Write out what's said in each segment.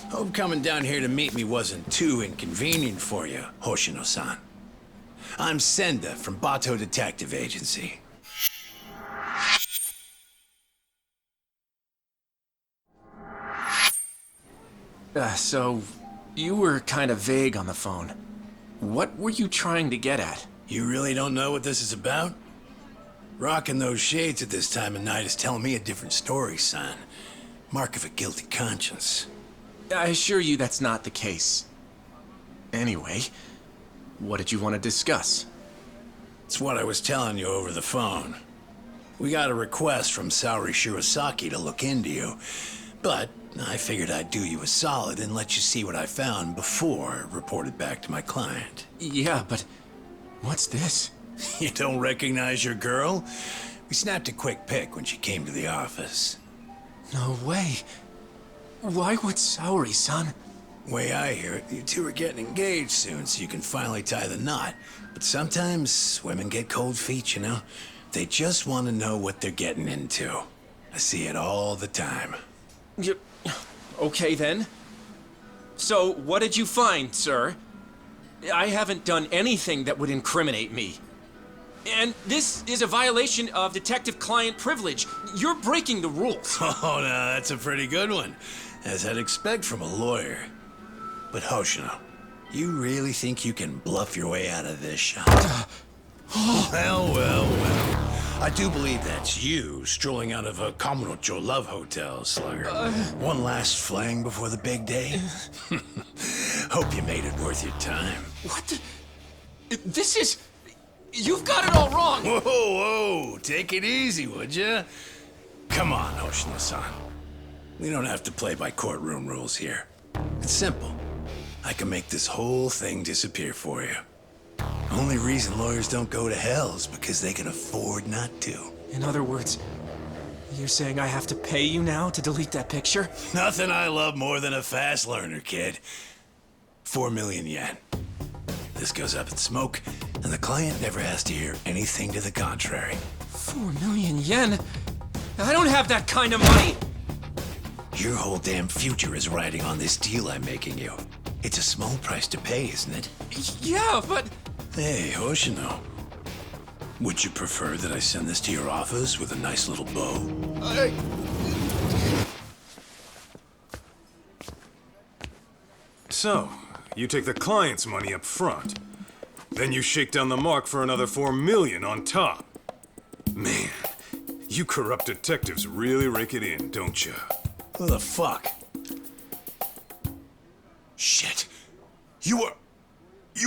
Hope coming down here to meet me wasn't too inconvenient for you, Hoshino-san. I'm Senda from Bato Detective Agency. So, you were kind of vague on the phone. What were you trying to get at? You really don't know what this is about? Rocking those shades at this time of night is telling me a different story, son. Mark of a guilty conscience. I assure you that's not the case. Anyway, what did you want to discuss? It's what I was telling you over the phone. We got a request from Saori Shirosaki to look into you, but I figured I'd do you a solid and let you see what I found before I reported back to my client. Yeah, but what's this? You don't recognize your girl? We snapped a quick pic when she came to the office. No way. Why would Saori-san? Way I hear it, you two are getting engaged soon so you can finally tie the knot. But sometimes women get cold feet, you know? They just want to know what they're getting into. I see it all the time. Okay then. So, what did you find, sir? I haven't done anything that would incriminate me. And this is a violation of detective-client privilege. You're breaking the rules. Oh, no, that's a pretty good one, as I'd expect from a lawyer. But Hoshino, you really think you can bluff your way out of this shop? Well. I do believe that's you strolling out of a Kamurocho love hotel, Slugger. One last fling before the big day? Hope you made it worth your time. What the... This is... You've got it all wrong! Whoa, take it easy, would ya? Come on, Hoshino-san. We don't have to play by courtroom rules here. It's simple. I can make this whole thing disappear for you. Only reason lawyers don't go to hell is because they can afford not to. In other words, you're saying I have to pay you now to delete that picture? Nothing I love more than a fast learner, kid. 4 million yen. This goes up in smoke, and the client never has to hear anything to the contrary. 4 million yen? I don't have that kind of money! Your whole damn future is riding on this deal I'm making you. It's a small price to pay, isn't it? Yeah, but... Hey, Hoshino. Would you prefer that I send this to your office with a nice little bow? So, you take the client's money up front. Then you shake down the mark for another 4 million on top. Man, you corrupt detectives really rake it in, don't you? Who the fuck? Shit. You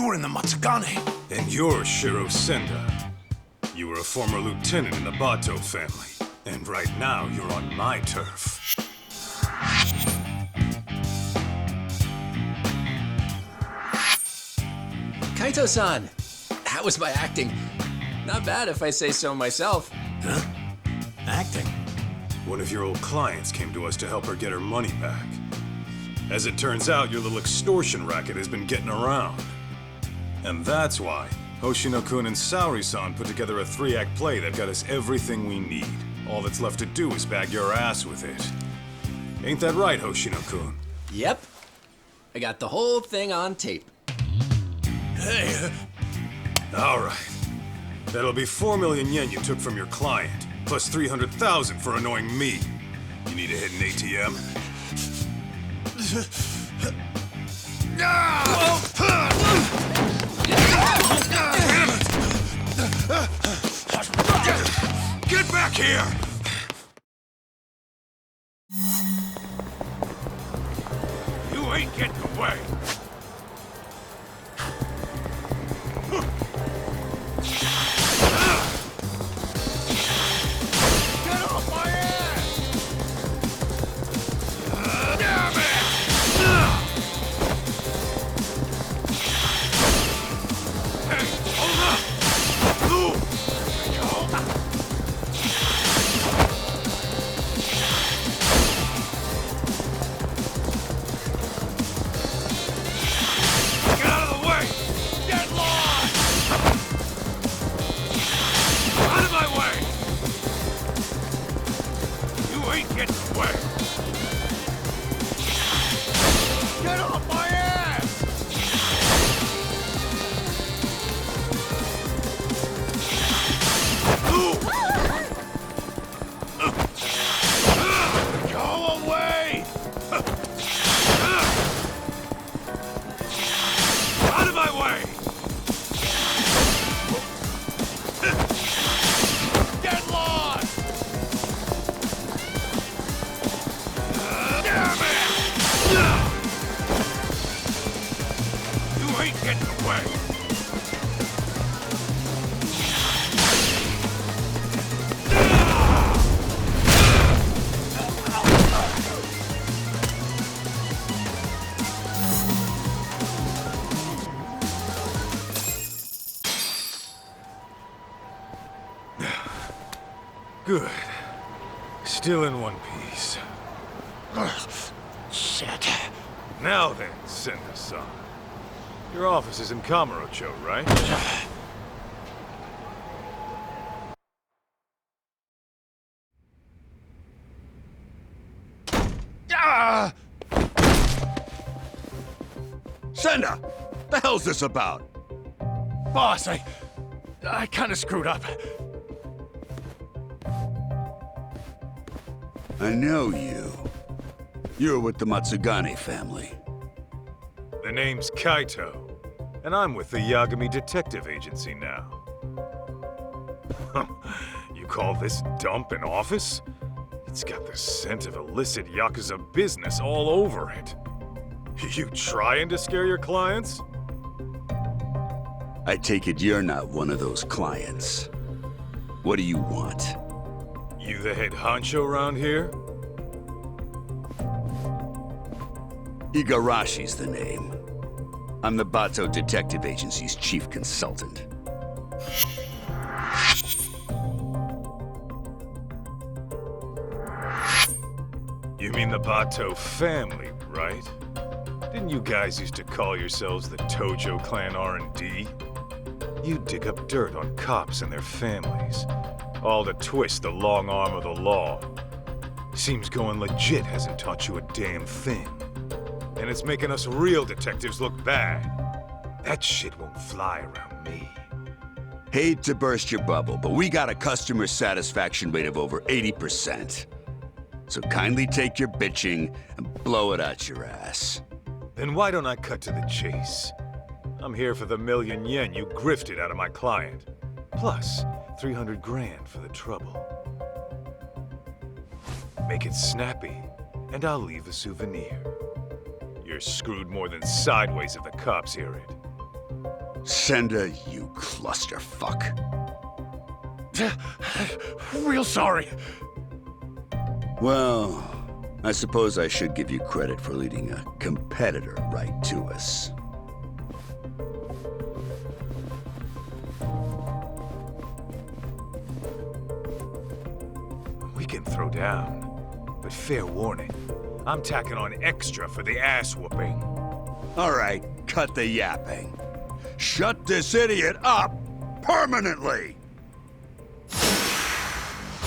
were in the Matsugane. And you're Shiro Senda. You were a former lieutenant in the Bato family. And right now, you're on my turf. Kaito-san, how was my acting? Not bad if I say so myself. Huh? Acting? One of your old clients came to us to help her get her money back. As it turns out, your little extortion racket has been getting around. And that's why Hoshino-kun and Saori-san put together a 3-act play that got us everything we need. All that's left to do is bag your ass with it. Ain't that right, Hoshino-kun? Yep. I got the whole thing on tape. Hey, All right. That'll be 4 million yen you took from your client, plus 300,000 for annoying me. You need to hit an ATM? Get back here! You ain't getting away. Get off my ass! Damn it! Hey, hold up! Ooh. ain't getting away! Good. Still in one piece. Shit. Now then, Sender-san. Your office is in Kamurocho, right? Ah! Sender! The hell's this about? Boss, I kinda screwed up. I know you. You're with the Matsugane family. The name's Kaito, and I'm with the Yagami Detective Agency now. You call this dump an office? It's got the scent of illicit Yakuza business all over it. You trying to scare your clients? I take it you're not one of those clients. What do you want? You the head honcho around here? Igarashi's the name. I'm the Bato Detective Agency's chief consultant. You mean the Bato family, right? Didn't you guys used to call yourselves the Tojo Clan R&D? You dig up dirt on cops and their families, all to twist the long arm of the law. Seems going legit hasn't taught you a damn thing. And it's making us real detectives look bad. That shit won't fly around me. Hate to burst your bubble, but we got a customer satisfaction rate of over 80%. So kindly take your bitching and blow it out your ass. Then why don't I cut to the chase? I'm here for the million yen you grifted out of my client. Plus, 300 grand for the trouble. Make it snappy, and I'll leave a souvenir. You're screwed more than sideways if the cops hear it. Sender, you clusterfuck. Real sorry. Well, I suppose I should give you credit for leading a competitor right to us. We can throw down, but fair warning. I'm tacking on extra for the ass whooping. All right, cut the yapping. Shut this idiot up permanently!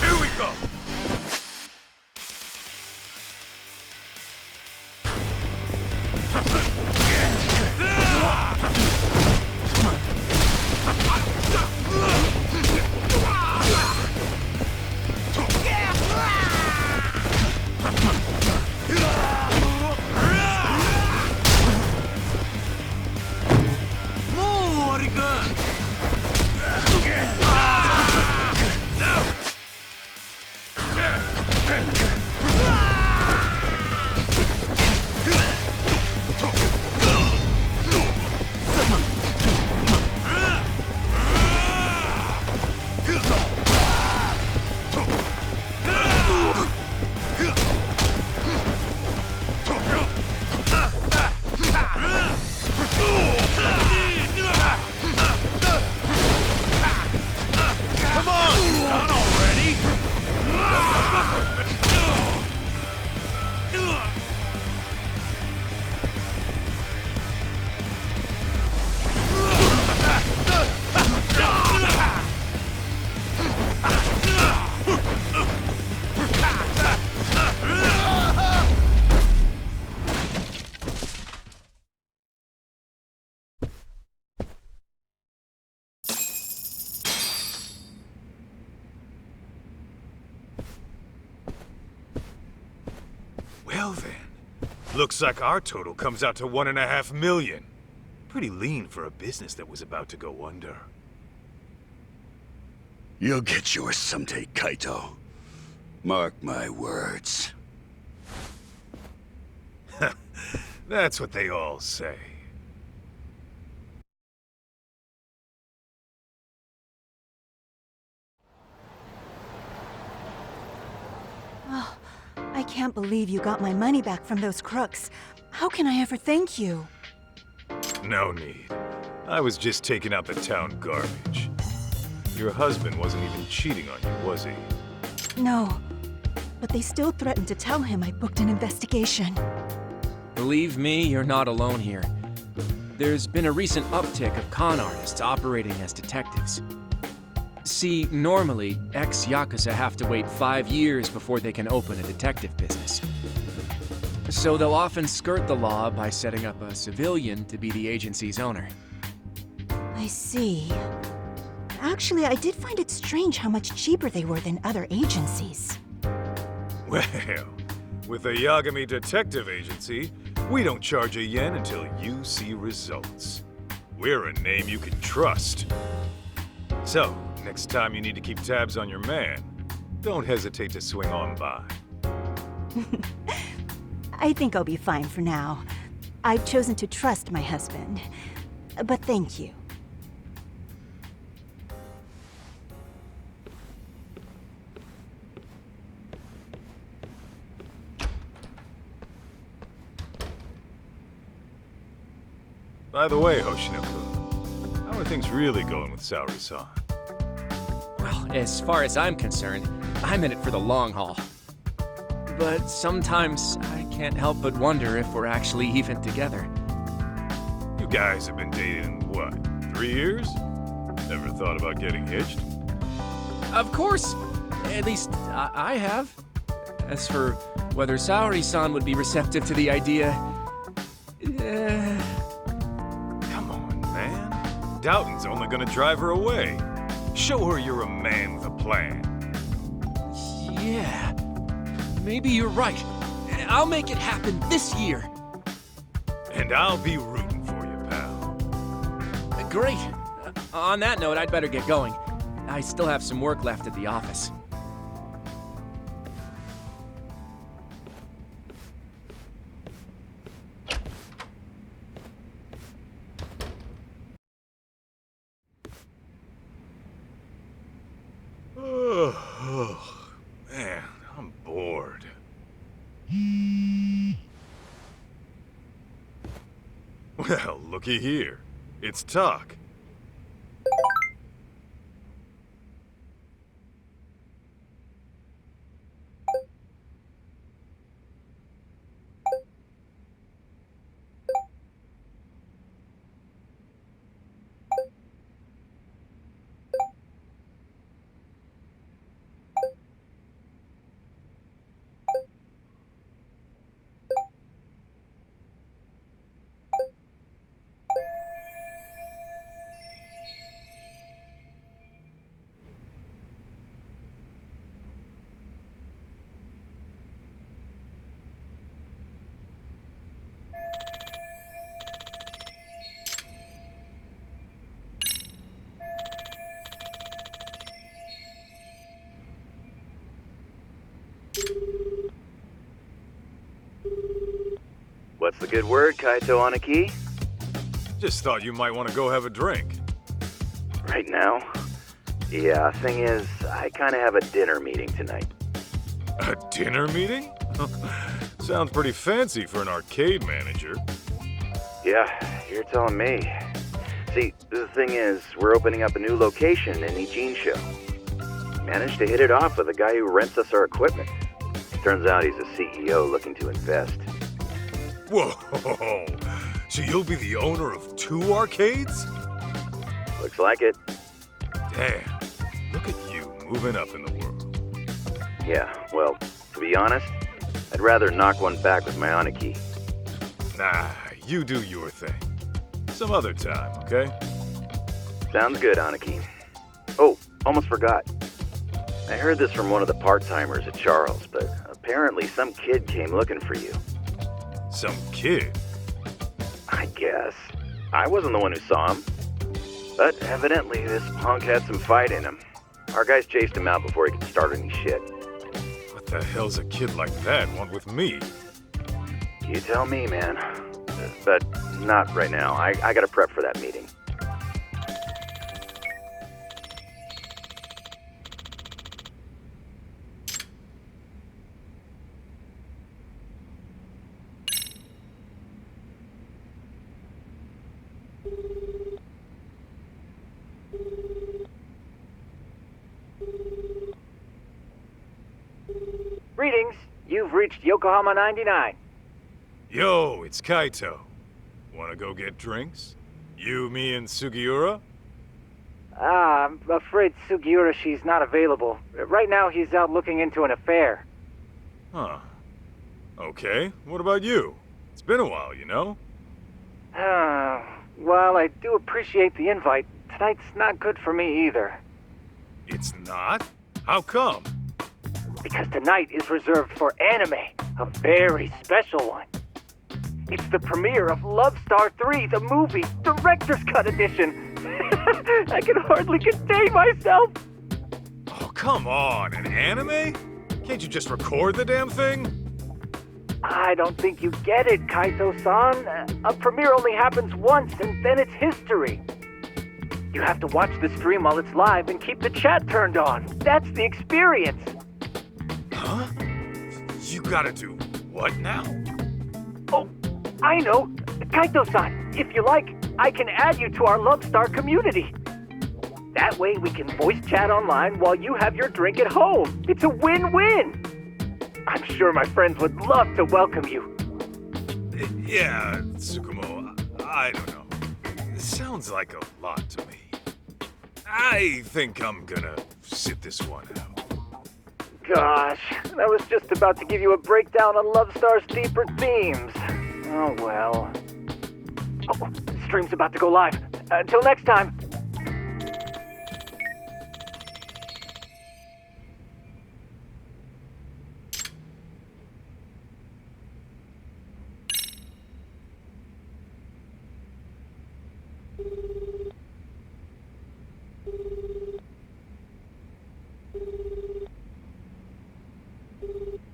Here we go! Well then, looks like our total comes out to 1.5 million. Pretty lean for a business that was about to go under. You'll get yours someday, Kaito. Mark my words. That's what they all say. I can't believe you got my money back from those crooks. How can I ever thank you? No need. I was just taking out the town garbage. Your husband wasn't even cheating on you, was he? No, but they still threatened to tell him I booked an investigation. Believe me, you're not alone here. There's been a recent uptick of con artists operating as detectives. See, normally, ex-Yakuza have to wait 5 years before they can open a detective business. So they'll often skirt the law by setting up a civilian to be the agency's owner. I see. Actually, I did find it strange how much cheaper they were than other agencies. Well, with the Yagami Detective Agency, we don't charge a yen until you see results. We're a name you can trust. So, next time you need to keep tabs on your man, don't hesitate to swing on by. I think I'll be fine for now. I've chosen to trust my husband. But thank you. By the way, Hoshino-kun, how are things really going with Saori-san? Well, as far as I'm concerned, I'm in it for the long haul. But sometimes I can't help but wonder if we're actually even together. You guys have been dating, what, 3 years? Never thought about getting hitched? Of course! At least, I have. As for whether Saori-san would be receptive to the idea... Come on, man. Doubting's only gonna drive her away. Show her you're a man with a plan. Yeah. Maybe you're right. I'll make it happen this year. And I'll be rooting for you, pal. Great. On that note, I'd better get going. I still have some work left at the office. Oh, man, I'm bored. Well, looky here. It's talk. What's the good word, Kaito Aniki? Just thought you might want to go have a drink. Right now? Yeah, thing is, I kinda have a dinner meeting tonight. A dinner meeting? Sounds pretty fancy for an arcade manager. Yeah, you're telling me. See, the thing is, we're opening up a new location in Ijincho. Managed to hit it off with a guy who rents us our equipment. Turns out he's a CEO looking to invest. Whoa! So you'll be the owner of 2 arcades? Looks like it. Damn, look at you moving up in the world. Yeah, well, to be honest, I'd rather knock one back with my Aniki. Nah, you do your thing. Some other time, okay? Sounds good, Aniki. Oh, almost forgot. I heard this from one of the part-timers at Charles, but apparently some kid came looking for you. Some kid? I guess. I wasn't the one who saw him. But evidently this punk had some fight in him. Our guys chased him out before he could start any shit. What the hell's a kid like that want with me? You tell me, man. But not right now. I gotta prep for that meeting. Greetings. You've reached Yokohama 99. Yo, it's Kaito. Wanna go get drinks? You, me, and Sugiura? I'm afraid Sugiura, she's not available. Right now, he's out looking into an affair. Huh. Okay, what about you? It's been a while, you know? While I do appreciate the invite, tonight's not good for me either. It's not? How come? Because tonight is reserved for anime, a very special one. It's the premiere of Love Star 3, the movie, Director's Cut Edition. I can hardly contain myself. Oh, come on, an anime? Can't you just record the damn thing? I don't think you get it, Kaito-san. A premiere only happens once, and then it's history. You have to watch the stream while it's live and keep the chat turned on. That's the experience. Huh? You gotta do what now? Oh, I know. Kaito-san, if you like, I can add you to our Love Star community. That way we can voice chat online while you have your drink at home. It's a win-win. I'm sure my friends would love to welcome you. Yeah, Tsukumo, I don't know. It sounds like a lot to me. I think I'm gonna sit this one out. Gosh, I was just about to give you a breakdown on Love Star's deeper themes. Oh well. Oh, the stream's about to go live. Until next time.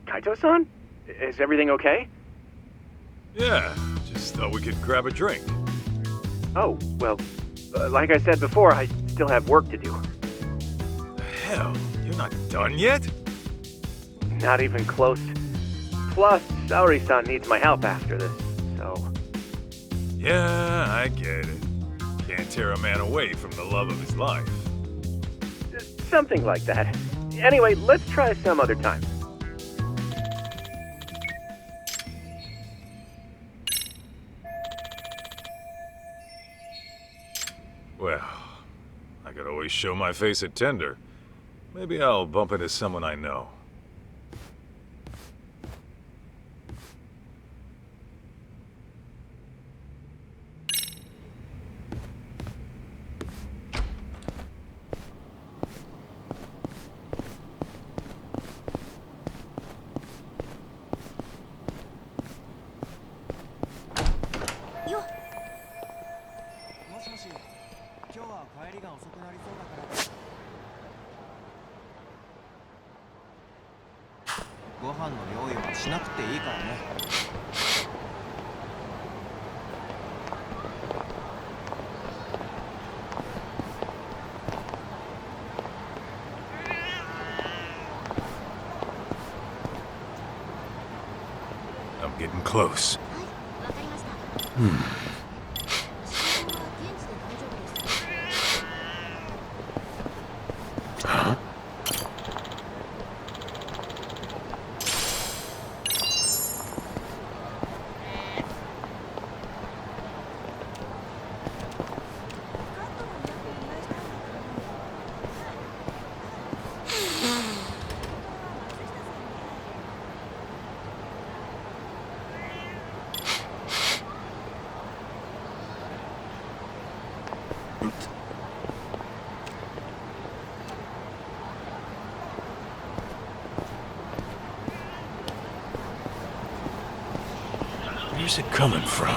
Kaito-san? Is everything okay? Yeah, just thought we could grab a drink. Oh, well, like I said before, I still have work to do. Hell, you're not done yet? Not even close. Plus, Saori-san needs my help after this, so... Yeah, I get it. Can't tear a man away from the love of his life. Something like that. Anyway, let's try some other time. Well, I could always show my face at Tender. Maybe I'll bump into someone I know. I'm getting close. Huh? Where's it coming from?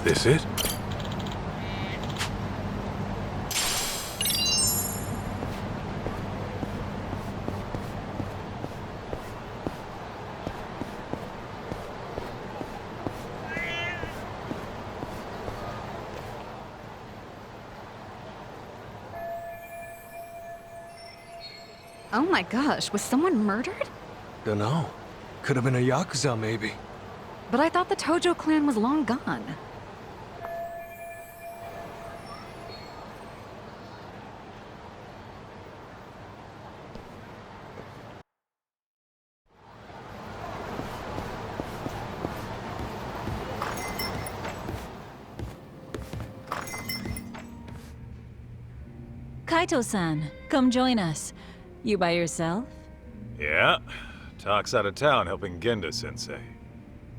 Is this it? Oh my gosh, was someone murdered? Dunno. Could have been a Yakuza, maybe. But I thought the Tojo clan was long gone. Kaito-san, come join us. You by yourself? Yeah. Talk's out of town helping Genda-sensei.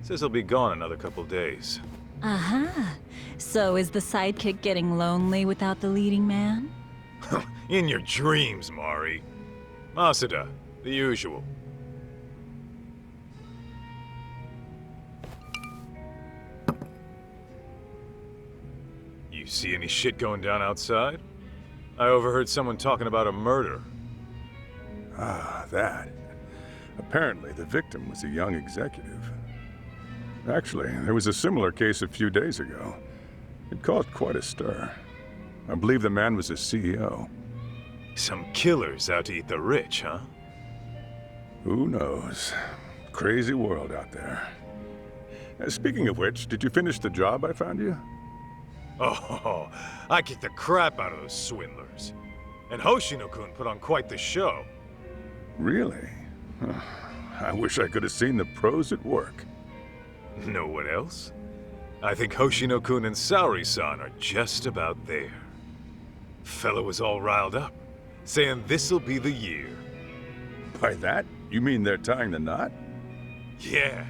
Says he'll be gone another couple days. Aha. So is the sidekick getting lonely without the leading man? In your dreams, Mari. Masuda, the usual. You see any shit going down outside? I overheard someone talking about a murder. Ah, that. Apparently, the victim was a young executive. Actually, there was a similar case a few days ago. It caused quite a stir. I believe the man was a CEO. Some killers out to eat the rich, huh? Who knows? Crazy world out there. Speaking of which, did you finish the job I found you? Oh, I kicked the crap out of those swindlers. And Hoshino-kun put on quite the show. Really? I wish I could have seen the pros at work. Know what else? I think Hoshino-kun and Saori-san are just about there. Fella was all riled up, saying this'll be the year. By that, you mean they're tying the knot? Yeah.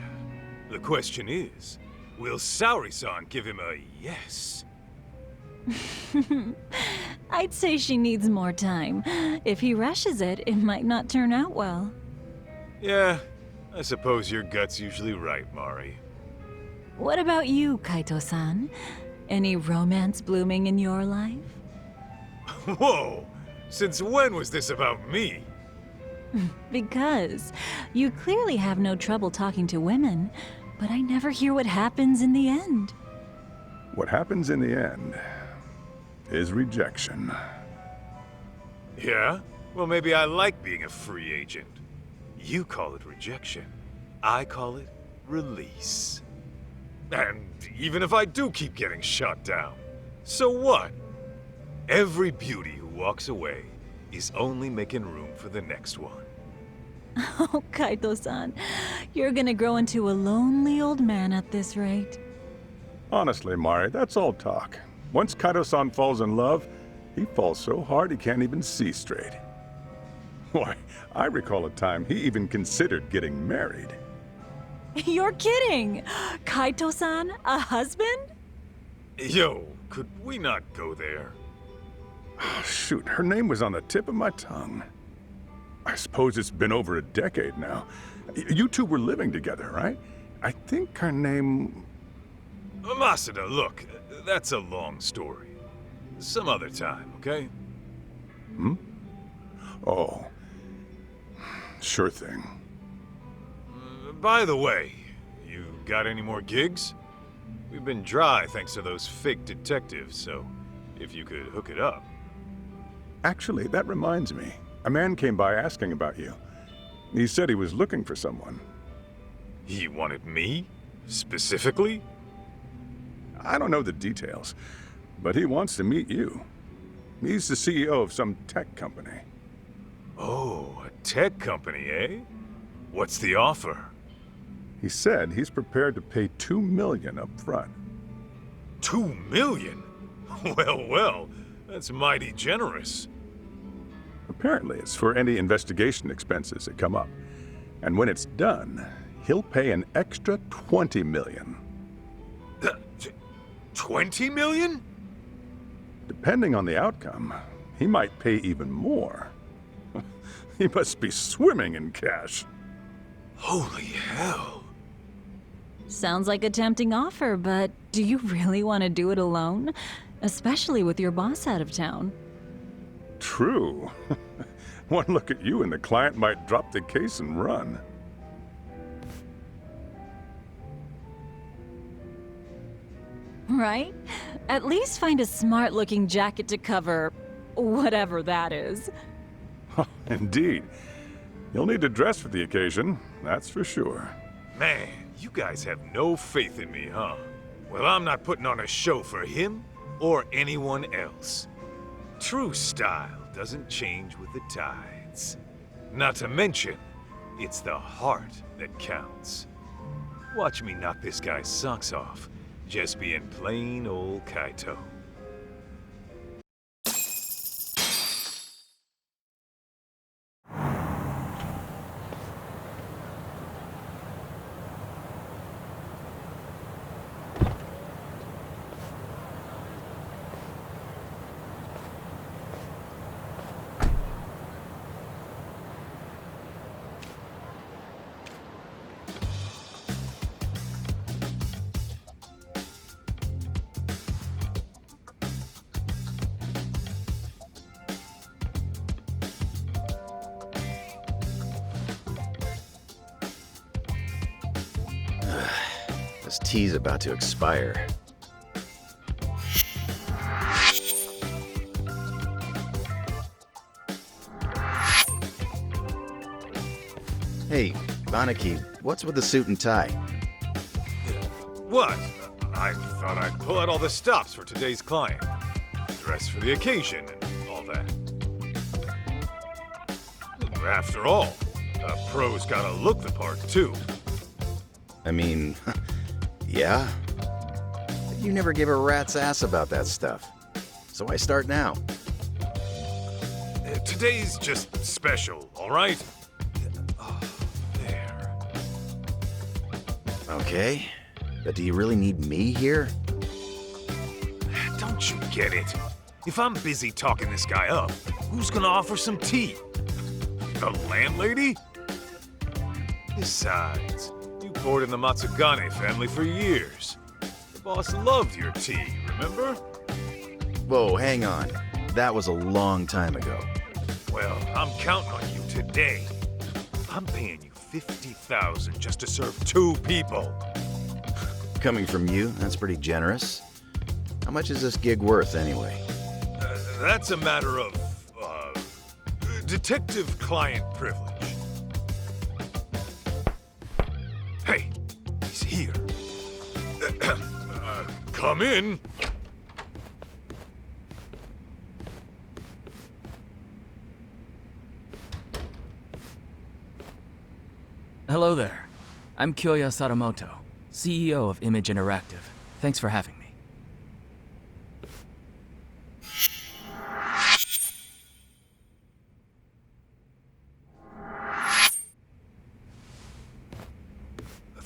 The question is, will Saori-san give him a yes? I'd say she needs more time. If he rushes it, it might not turn out well. Yeah, I suppose your gut's usually right, Mari. What about you, Kaito-san? Any romance blooming in your life? Whoa! Since when was this about me? Because you clearly have no trouble talking to women, but I never hear what happens in the end. What happens in the end is rejection. Yeah? Well, maybe I like being a free agent. You call it rejection. I call it release. And even if I do keep getting shot down, so what? Every beauty who walks away is only making room for the next one. Oh, Kaito-san, you're gonna grow into a lonely old man at this rate. Honestly, Mari, that's all talk. Once Kaito-san falls in love, he falls so hard he can't even see straight. Why, I recall a time he even considered getting married. You're kidding! Kaito-san, a husband? Yo, could we not go there? Oh, shoot, her name was on the tip of my tongue. I suppose it's been over a decade now. You two were living together, right? I think her name... Masuda, look, that's a long story. Some other time, okay? Hmm? Oh. Sure thing. By the way, you got any more gigs? We've been dry thanks to those fake detectives, so if you could hook it up. Actually, that reminds me. A man came by asking about you. He said he was looking for someone. He wanted me? Specifically? I don't know the details, but he wants to meet you. He's the CEO of some tech company. Oh, a tech company, eh? What's the offer? He said he's prepared to pay $2 million up front. $2 million? Well, well, that's mighty generous. Apparently, it's for any investigation expenses that come up. And when it's done, he'll pay an extra $20 million. 20 million? Depending on the outcome, he might pay even more. He must be swimming in cash. Holy hell. Sounds like a tempting offer, but Do you really want to do it alone? Especially with your boss out of town. True. One look at you and the client might drop the case and run. Right? At least find a smart-looking jacket to cover whatever that is. Indeed. You'll need to dress for the occasion, that's for sure. Man, you guys have no faith in me, huh? Well, I'm not putting on a show for him or anyone else. True style doesn't change with the tides. Not to mention, it's the heart that counts. Watch me knock this guy's socks off, just being plain old Kaito. This tea's about to expire. Hey, Banaki, what's with the suit and tie? What? I thought I'd pull out all the stops for today's client. Dress for the occasion and all that. After all, a pro's gotta look the part, too. I mean, yeah. You never give a rat's ass about that stuff. So why start now? Today's just special, all right? Oh, there. Okay, but do you really need me here? Don't you get it? If I'm busy talking this guy up, who's gonna offer some tea? The landlady? Besides, you poured in the Matsugane family for years. The boss loved your tea, remember? Whoa, hang on. That was a long time ago. Well, I'm counting on you today. I'm paying you $50,000 just to serve 2 people. Coming from you, that's pretty generous. How much is this gig worth, anyway? That's a matter of, detective-client privilege. Hey, he's here. Come in. Hello there. I'm Kyoya Sadamoto, CEO of Image Interactive. Thanks for having me.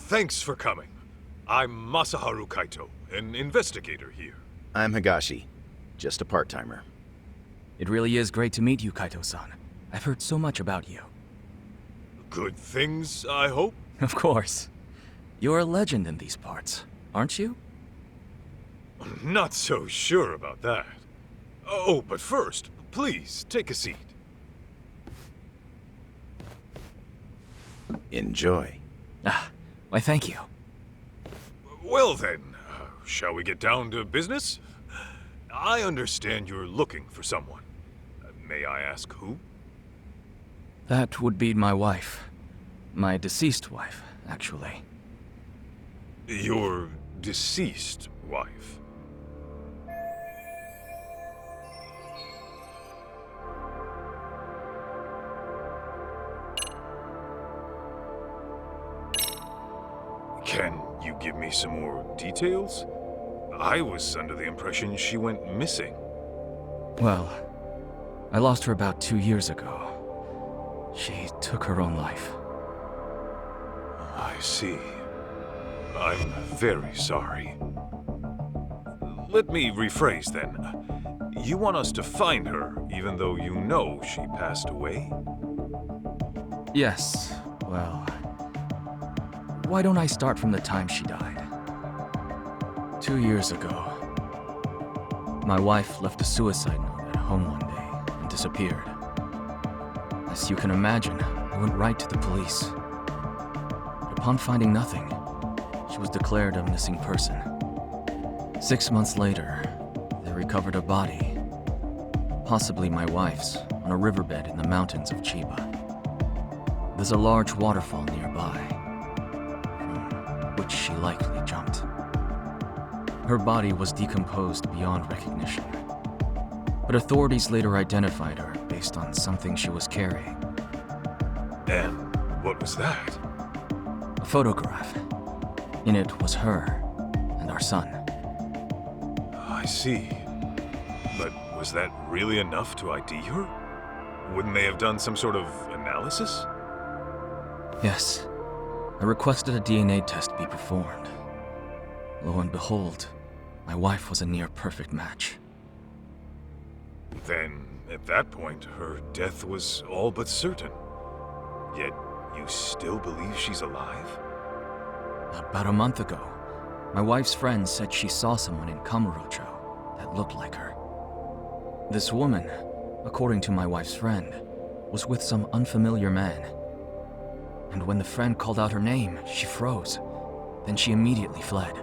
Thanks for coming. I'm Masaharu Kaito, an investigator here. I'm Higashi, just a part-timer. It really is great to meet you, Kaito-san. I've heard so much about you. Good things, I hope? Of course. You're a legend in these parts, aren't you? Not so sure about that. Oh, but first, please, take a seat. Enjoy. Ah, why thank you. Well then, shall we get down to business? I understand you're looking for someone. May I ask who? That would be my wife. My deceased wife, actually. Your deceased wife? Can you give me some more details? I was under the impression she went missing. Well, I lost her about 2 years ago. She took her own life. I see. I'm very sorry. Let me rephrase then. You want us to find her, even though you know she passed away? Yes, well... Why don't I start from the time she died? 2 years ago, my wife left a suicide note at home one day and disappeared. As you can imagine, I went right to the police. But upon finding nothing, she was declared a missing person. 6 months later, they recovered a body, possibly my wife's, on a riverbed in the mountains of Chiba. There's a large waterfall nearby, from which she likely jumped. Her body was decomposed beyond recognition, but authorities later identified her based on something she was carrying. And what was that? A photograph. In it was her and our son. I see. But was that really enough to ID her? Wouldn't they have done some sort of analysis? Yes. I requested a DNA test be performed. Lo and behold, my wife was a near-perfect match. Then, at that point, her death was all but certain. Yet, you still believe she's alive? About a month ago, my wife's friend said she saw someone in Kamurocho that looked like her. This woman, according to my wife's friend, was with some unfamiliar man. And when the friend called out her name, she froze. Then she immediately fled.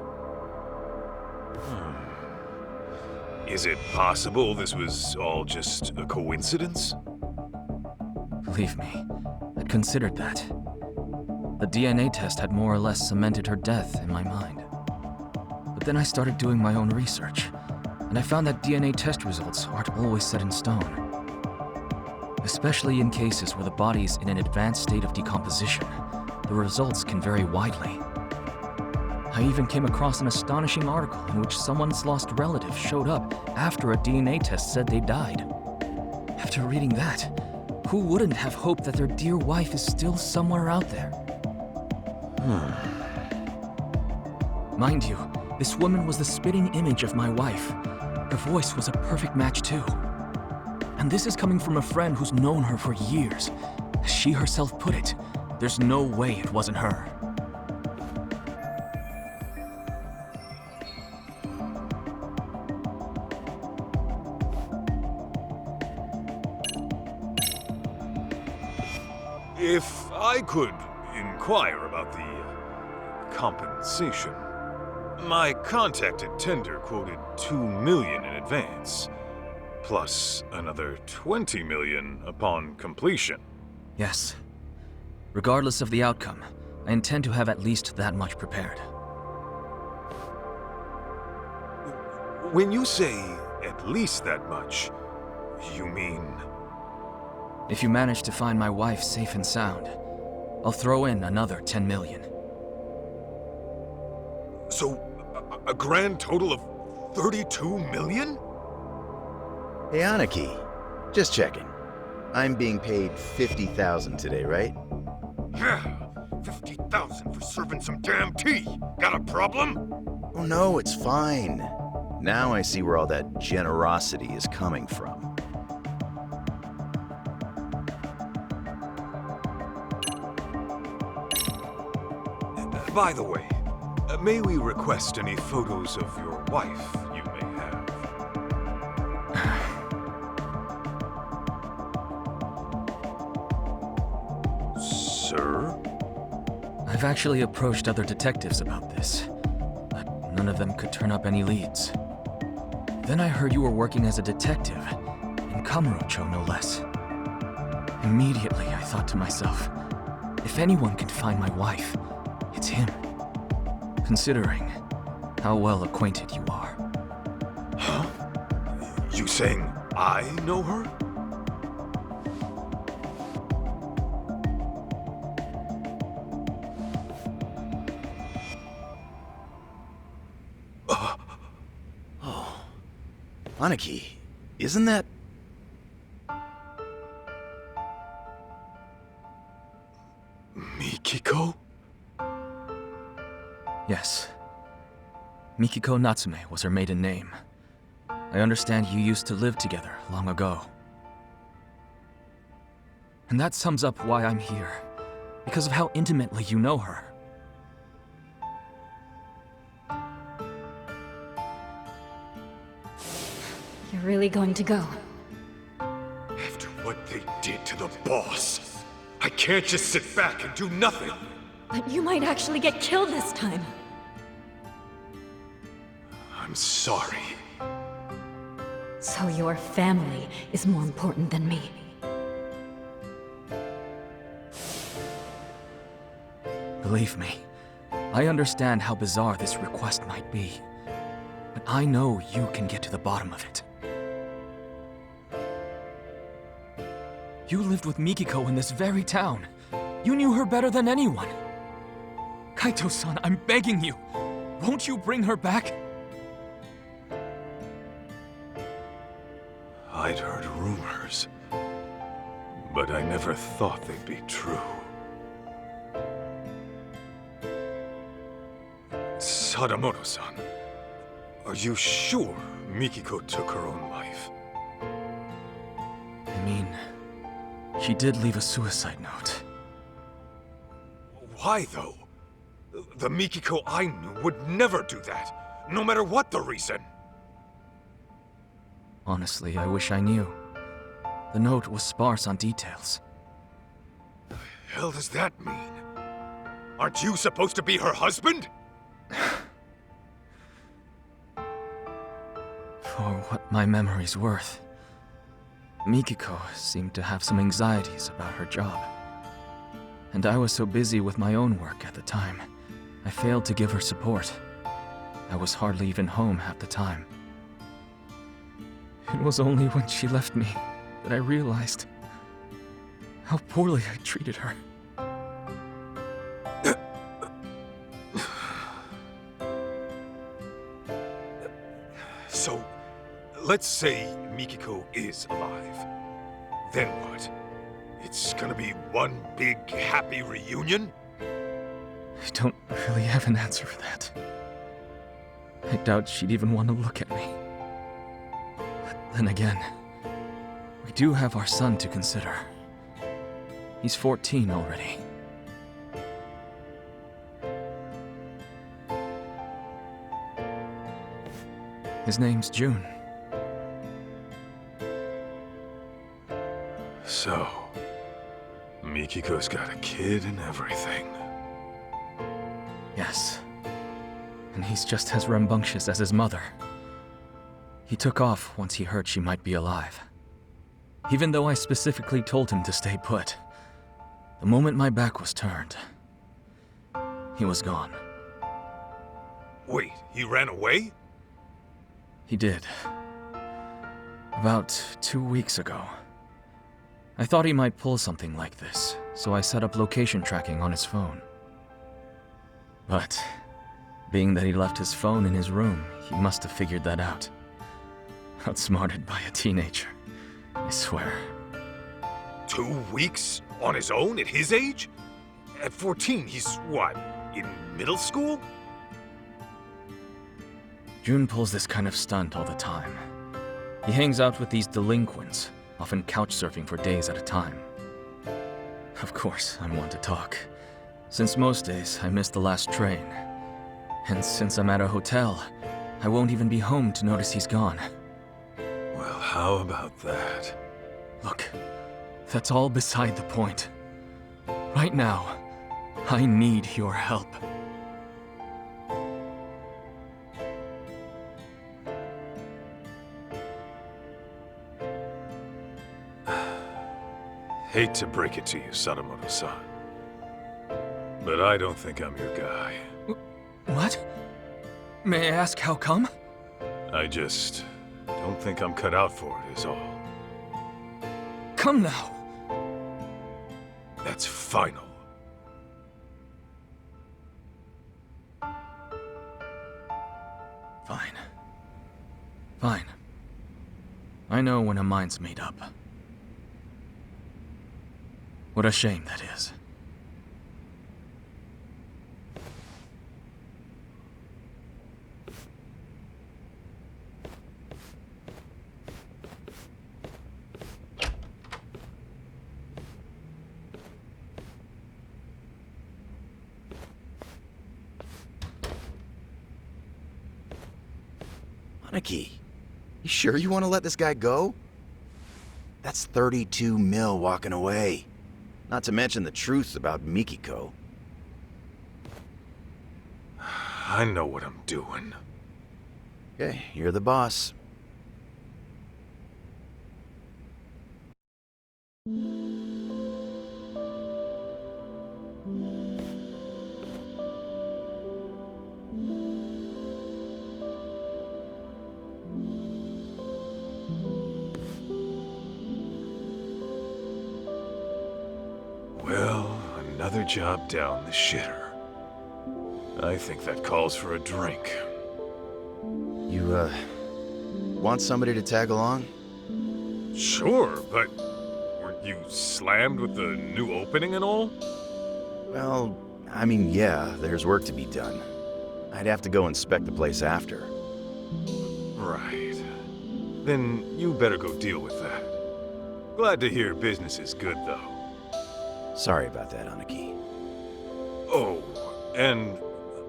Is it possible this was all just a coincidence? Believe me, I'd considered that. The DNA test had more or less cemented her death in my mind. But then I started doing my own research, and I found that DNA test results aren't always set in stone. Especially in cases where the body's in an advanced state of decomposition, the results can vary widely. I even came across an astonishing article in which someone's lost relative showed up after a DNA test said they died. After reading that, who wouldn't have hoped that their dear wife is still somewhere out there? Mind you, this woman was the spitting image of my wife. Her voice was a perfect match too. And this is coming from a friend who's known her for years. As she herself put it, there's no way it wasn't her. If I could inquire about the compensation. My contacted tender quoted $2 million in advance, plus another $20 million upon completion. Yes. Regardless of the outcome, I intend to have at least that much prepared. When you say at least that much, you mean... If you manage to find my wife safe and sound, I'll throw in another $10 million. So, a grand total of $32 million? Hey, Aniki. Just checking. I'm being paid $50,000 today, right? Yeah, $50,000 for serving some damn tea. Got a problem? Oh no, it's fine. Now I see where all that generosity is coming from. By the way, may we request any photos of your wife you may have? Sir? I've actually approached other detectives about this, but none of them could turn up any leads. Then I heard you were working as a detective, in Kamurocho no less. Immediately I thought to myself, if anyone can find my wife, it's him. Considering how well acquainted you are. Huh? You saying I know her? Oh. Aniki, isn't that... Mikiko? Yes. Mikiko Natsume was her maiden name. I understand you used to live together long ago. And that sums up why I'm here, because of how intimately you know her. really going to go? After what they did to the boss, I can't just sit back and do nothing. But you might actually get killed this time. I'm sorry. So your family is more important than me. Believe me, I understand how bizarre this request might be. But I know you can get to the bottom of it. You lived with Mikiko in this very town. You knew her better than anyone. Kaito-san, I'm begging you. Won't you bring her back? I'd heard rumors, but I never thought they'd be true. Sadamoto-san, are you sure Mikiko took her own life? I mean, she did leave a suicide note. Why, though? The Mikiko I knew would never do that, no matter what the reason. Honestly, I wish I knew. The note was sparse on details. The hell does that mean? Aren't you supposed to be her husband? For what my memory's worth, Mikiko seemed to have some anxieties about her job. And I was so busy with my own work at the time, I failed to give her support. I was hardly even home half the time. It was only when she left me that I realized how poorly I treated her. So, let's say Mikiko is alive. Then what? It's gonna be one big happy reunion? I don't really have an answer for that. I doubt she'd even want to look at me. But then again, we do have our son to consider. He's 14 already. His name's June. So, Mikiko's got a kid and everything. Yes. And he's just as rambunctious as his mother. He took off once he heard she might be alive. Even though I specifically told him to stay put. The moment my back was turned, he was gone. Wait, he ran away? He did. About 2 weeks ago. I thought he might pull something like this, so I set up location tracking on his phone. But, being that he left his phone in his room, he must have figured that out. Outsmarted by a teenager, I swear. 2 weeks? On his own, at his age? At 14, he's what, in middle school? June pulls this kind of stunt all the time. He hangs out with these delinquents, often couch surfing for days at a time. Of course, I'm one to talk. Since most days, I miss the last train. And since I'm at a hotel, I won't even be home to notice he's gone. Well, how about that? Look, that's all beside the point. Right now, I need your help. Hate to break it to you, Sadamoto-san, but I don't think I'm your guy. What? May I ask how come? I just don't think I'm cut out for it, is all. Come now. That's final. Fine. Fine. I know when a mind's made up. What a shame that is. Aniki, You sure you want to let this guy go? That's 32 mil walking away. Not to mention the truth about Mikiko. I know what I'm doing. Okay, you're the boss. Well, another job down the shitter. I think that calls for a drink. You, want somebody to tag along? Sure, but weren't you slammed with the new opening and all? Well, I mean, yeah, there's work to be done. I'd have to go inspect the place after. Right. Then you better go deal with that. Glad to hear business is good, though. Sorry about that, Aniki. Oh, and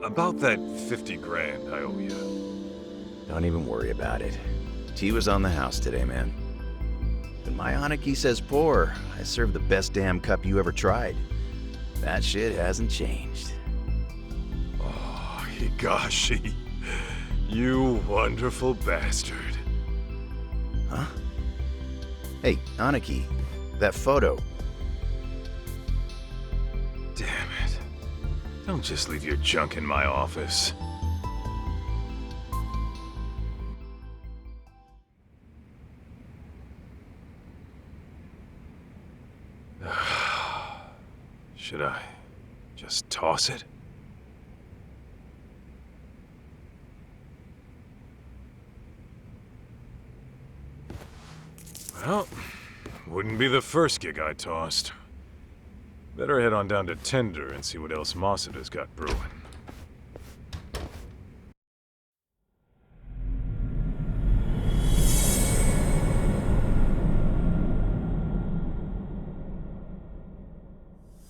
about that 50 grand I owe you. Don't even worry about it. Tea was on the house today, man. When my Aniki says pour, I serve the best damn cup you ever tried. That shit hasn't changed. Oh, Higashi. You wonderful bastard. Huh? Hey, Aniki, that photo. Damn it. Don't just leave your junk in my office. Should I just toss it? Well, wouldn't be the first gig I tossed. Better head on down to Tender and see what else Mossada's got brewing.